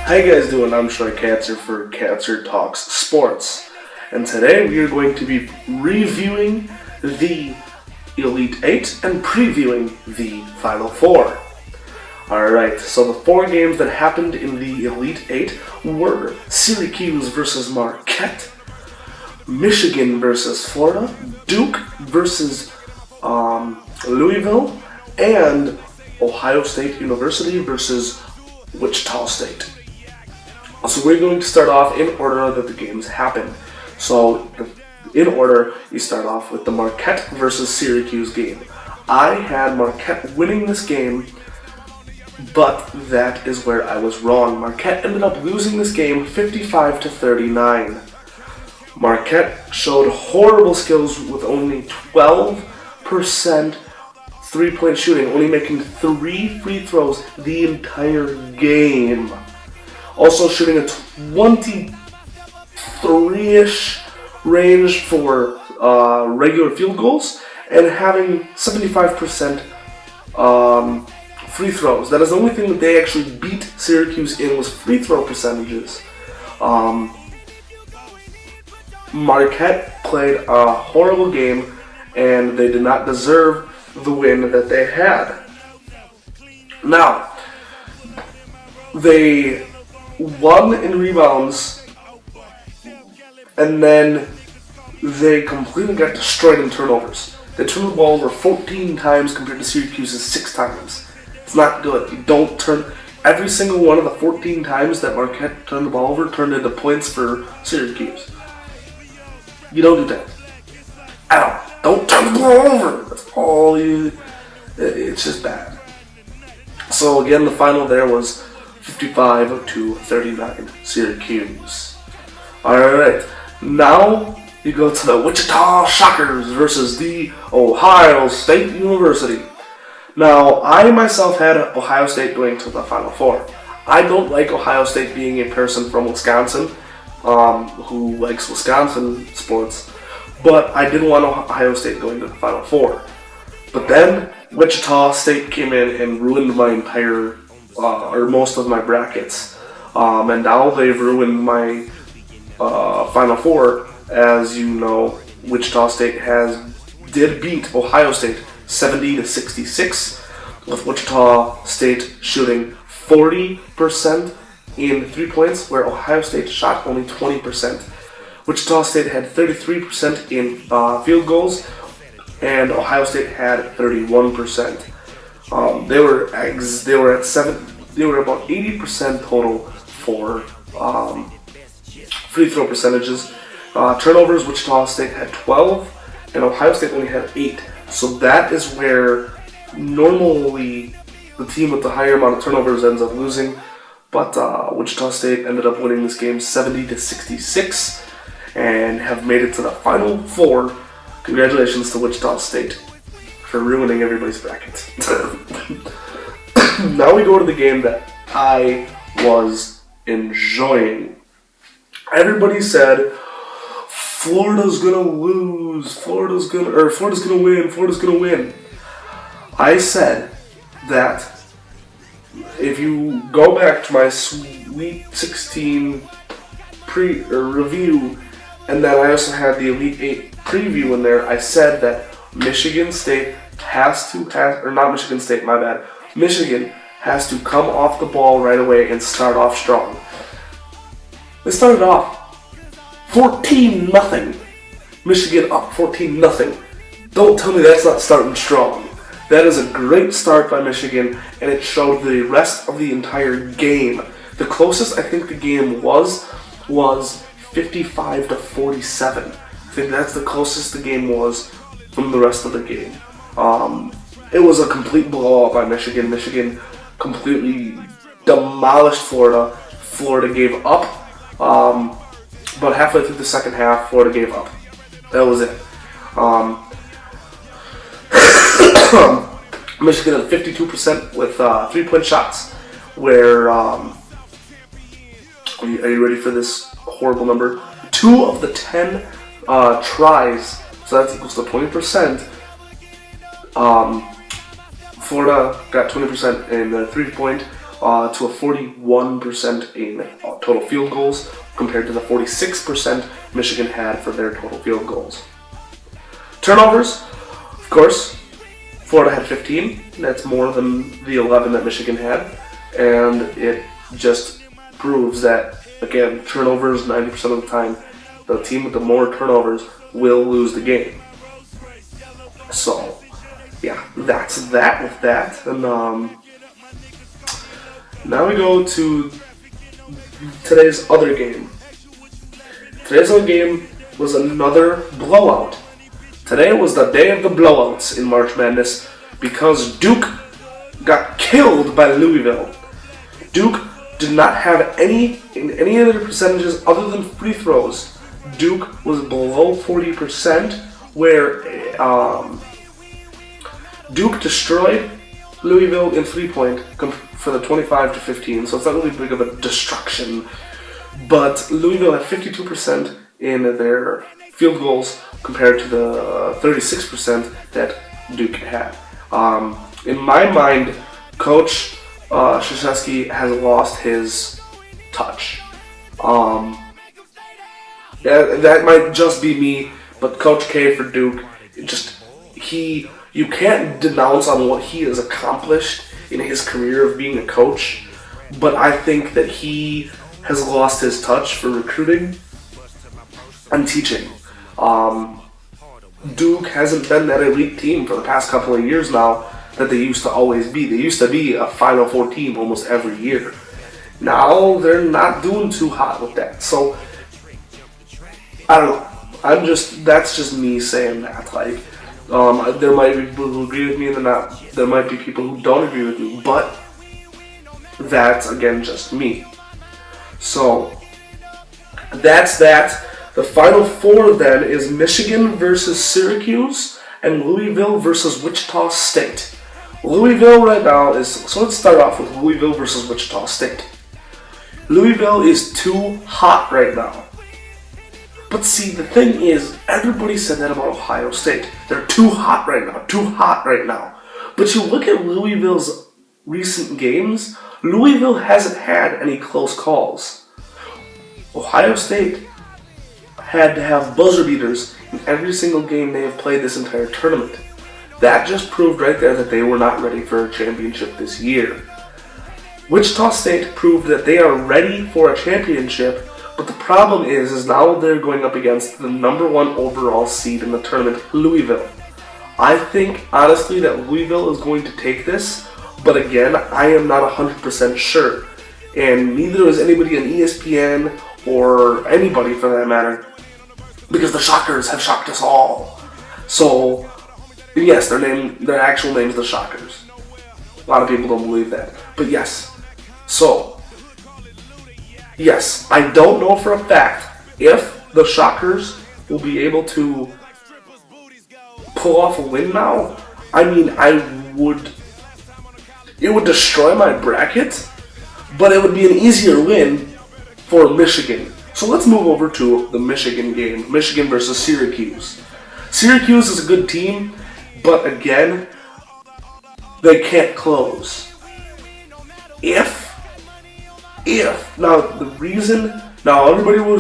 How you guys doing? I'm Troy Katzer for Katzer Talks Sports. And today we are going to be reviewing the Elite Eight and previewing the Final Four. Alright, so the four games that happened in the Elite Eight were Syracuse versus Marquette, Michigan versus Florida, Duke versus Louisville, and Ohio State University versus Wichita State. So we're going to start off in order that the games happened. So in order, you start off with the Marquette versus Syracuse game. I had Marquette winning this game, but that is where I was wrong. Marquette ended up losing this game 55-39. Marquette showed horrible skills with only 12% three-point shooting, only making 3 free throws the entire game. Also shooting a 23-ish range for regular field goals and having 75% free throws. That is the only thing that they actually beat Syracuse in was free throw percentages. Marquette played a horrible game and they did not deserve the win that they had. Now, they won in rebounds, and then they completely got destroyed in turnovers. They turned the ball over 14 times compared to Syracuse's 6 times. It's not good. You don't turn every single one of the 14 times that Marquette turned the ball over turned into points for Syracuse. You don't do that at all. Don't turn the ball over. That's all you. It's just bad. So again, the final there was 55-39 Syracuse. Alright, now you go to the Wichita Shockers versus the Ohio State University. Now, I myself had Ohio State going to the Final Four. I don't like Ohio State being a person from Wisconsin who likes Wisconsin sports, but I didn't want Ohio State going to the Final Four. But then Wichita State came in and ruined my entire or most of my brackets, and now they've ruined my Final Four. As you know, Wichita State did beat Ohio State 70-66, with Wichita State shooting 40% in 3 points, where Ohio State shot only 20%. Wichita State had 33% in field goals, and Ohio State had 31%. They were about 80% total for free throw percentages. Turnovers, Wichita State had 12, and Ohio State only had 8. So that is where normally the team with the higher amount of turnovers ends up losing. But Wichita State ended up winning this game 70-66 and have made it to the Final Four. Congratulations to Wichita State for ruining everybody's brackets. Now we go to the game that I was enjoying. Everybody said Florida's gonna lose, Florida's gonna win. I said that if you go back to my Sweet 16 review, and then I also had the Elite 8 preview in there, I said that Michigan has to come off the ball right away and start off strong. They started off 14-0. Michigan up 14-0. Don't tell me that's not starting strong. That is a great start by Michigan, and it showed the rest of the entire game. The closest I think the game was 55-47. I think that's the closest the game was from the rest of the game. It was a complete blowout by Michigan. Michigan completely demolished Florida. Florida gave up. But halfway through the second half, Florida gave up. That was it. Michigan had 52% with 3-point shots, where, are you ready for this horrible number? 2 of the 10 tries, so that's equals to 20%. Florida got 20% in the 3-point, to a 41% in total field goals compared to the 46% Michigan had for their total field goals. Turnovers, of course, Florida had 15. That's more than the 11 that Michigan had. And it just proves that, again, turnovers 90% of the time, the team with the more turnovers will lose the game. So, yeah, that's that with that. And now we go to today's other game. Today's other game was another blowout. Today was the day of the blowouts in March Madness because Duke got killed by Louisville. Duke did not have any of their percentages other than free throws. Duke was below 40%, where Duke destroyed Louisville in 3-point for the 25-15, so it's not really big of a destruction. But Louisville had 52% in their field goals compared to the 36% that Duke had. In my mind, Coach Krzyzewski has lost his touch. That might just be me, but Coach K for Duke, you can't denounce on what he has accomplished in his career of being a coach, but I think that he has lost his touch for recruiting and teaching. Duke hasn't been that elite team for the past couple of years now that they used to always be. They used to be a Final Four team almost every year. Now they're not doing too hot with that. So I don't know. That's just me saying that. Like, there might be people who agree with me, and there might be people who don't agree with me. But that's again just me. So that's that. The Final Four then is Michigan versus Syracuse and Louisville versus Wichita State. Louisville right now so let's start off with Louisville versus Wichita State. Louisville is too hot right now. But see, the thing is, everybody said that about Ohio State. They're too hot right now. But you look at Louisville's recent games, Louisville hasn't had any close calls. Ohio State had to have buzzer beaters in every single game they have played this entire tournament. That just proved right there that they were not ready for a championship this year. Wichita State proved that they are ready for a championship, but the problem is now they're going up against the number 1 overall seed in the tournament, Louisville. I think, honestly, that Louisville is going to take this, but again, I am not 100% sure. And neither is anybody on ESPN or anybody for that matter, because the Shockers have shocked us all. So, yes, their actual name is the Shockers. A lot of people don't believe that, but yes. So, yes, I don't know for a fact if the Shockers will be able to pull off a win now. I mean, it would destroy my bracket, but it would be an easier win for Michigan. So let's move over to the Michigan game. Michigan versus Syracuse. Syracuse is a good team, but again, they can't close. Now everybody will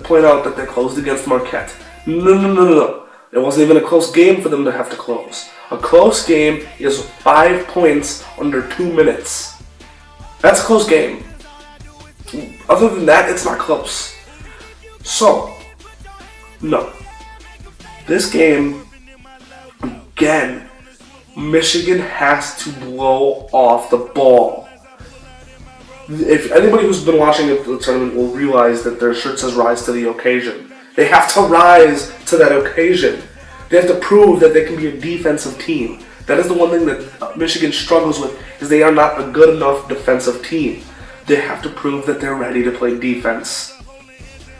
point out that they closed against Marquette. No. It wasn't even a close game for them to have to close. A close game is 5 points under 2 minutes. That's a close game. Other than that, it's not close. So, no. This game, again, Michigan has to blow off the ball. If anybody who's been watching the tournament will realize that their shirt says "Rise to the Occasion." They have to rise to that occasion. They have to prove that they can be a defensive team. That is the one thing that Michigan struggles with, is they are not a good enough defensive team. They have to prove that they're ready to play defense.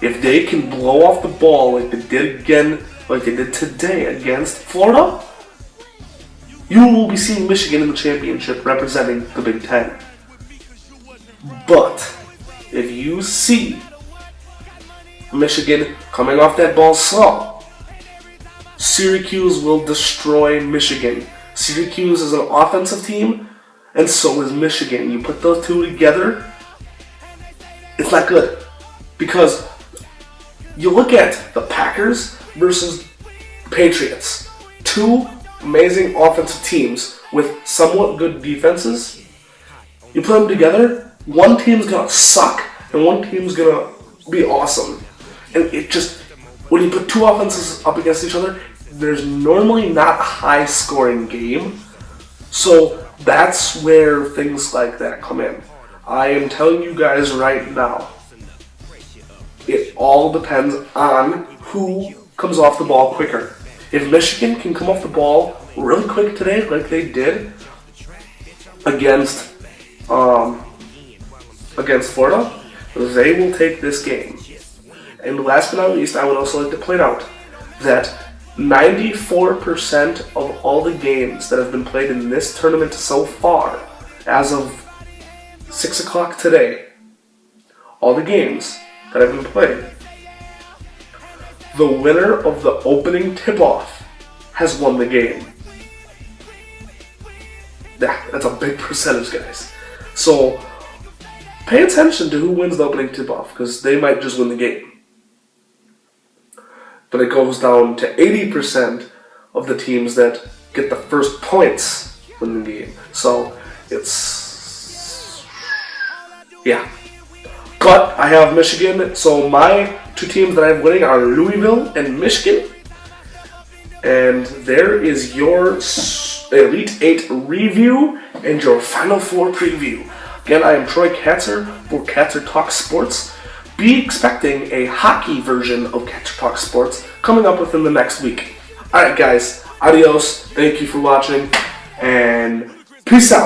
If they can blow off the ball like they did today against Florida, you will be seeing Michigan in the championship representing the Big Ten. But if you see Michigan coming off that ball slow, Syracuse will destroy Michigan. Syracuse is an offensive team, and so is Michigan. You put those two together, it's not good. Because you look at the Packers versus Patriots, two amazing offensive teams with somewhat good defenses. You put them together, one team's gonna suck and one team's gonna be awesome. And it just, when you put two offenses up against each other, there's normally not a high scoring game. So that's where things like that come in. I am telling you guys right now, it all depends on who comes off the ball quicker. If Michigan can come off the ball really quick today, like they did against Florida, they will take this game. And last but not least, I would also like to point out that 94% of all the games that have been played in this tournament so far, as of 6 o'clock today, all the games that have been played, the winner of the opening tip-off has won the game. Yeah, that's a big percentage, guys. So pay attention to who wins the opening tip-off, because they might just win the game. But it goes down to 80% of the teams that get the first points win the game. So it's, yeah. But I have Michigan, so my two teams that I have winning are Louisville and Michigan. And there is your Elite 8 review and your Final Four preview. Again, I am Troy Katzer for Katzer Talk Sports. Be expecting a hockey version of Katzer Talk Sports coming up within the next week. Alright guys, adios, thank you for watching, and peace out.